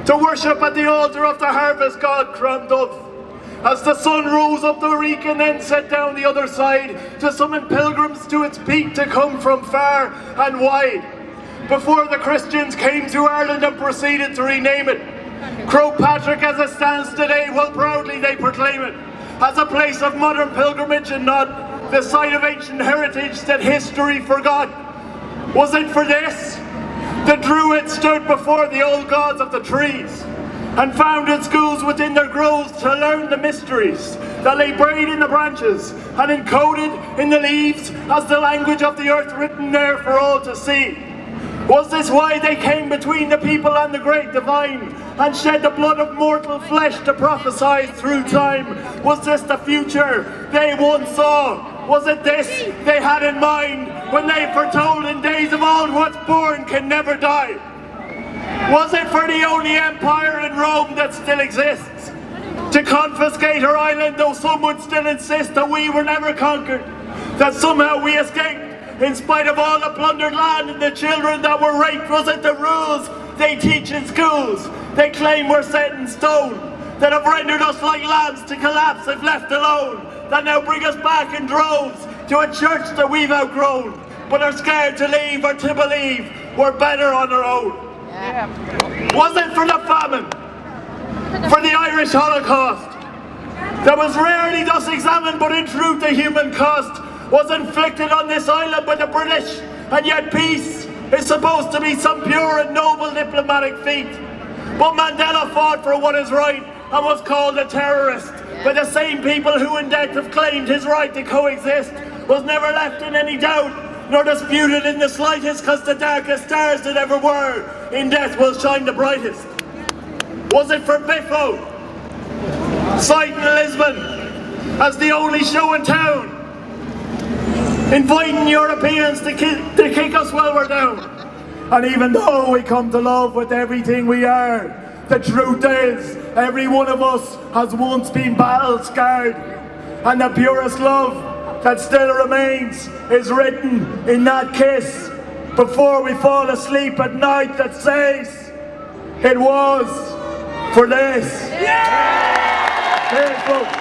to worship at the altar of the harvest god crowned dove. As the sun rose up the reek and then set down the other side, to summon pilgrims to its peak to come from far and wide. Before the Christians came to Ireland and proceeded to rename it, Croagh Patrick as it stands today, well proudly they proclaim it, as a place of modern pilgrimage and not the site of ancient heritage that history forgot. Was it for this? The Druids stood before the old gods of the trees and founded schools within their groves to learn the mysteries that lay buried in the branches and encoded in the leaves as the language of the earth written there for all to see. Was this why they came between the people and the great divine and shed the blood of mortal flesh to prophesy through time? Was this the future they once saw? Was it this they had in mind when they foretold in days of old what's born can never die? Was it for the only empire in Rome that still exists to confiscate our island, though some would still insist that we were never conquered, that somehow we escaped in spite of all the plundered land and the children that were raped? Was it the rules they teach in schools they claim were set in stone, that have rendered us like lambs to collapse if left alone, that now bring us back in droves to a church that we've outgrown, but are scared to leave or to believe we're better on our own? Was it for the famine, for the Irish Holocaust, that was rarely thus examined but in truth the human cost was inflicted on this island by the British, and yet peace is supposed to be some pure and noble diplomatic feat? But Mandela fought for what is right and was called a terrorist by the same people who in death have claimed his right to coexist was never left in any doubt nor disputed in the slightest, cause the darkest stars that ever were in death will shine the brightest. Was it for Biffo, sighting Lisbon as the only show in town, inviting Europeans to kick us while we're down? And even though we come to love with everything we are, the truth is every one of us has once been battle scarred, and the purest love that still remains is written in that kiss before we fall asleep at night that says, it was for this. Yeah! Here's folks.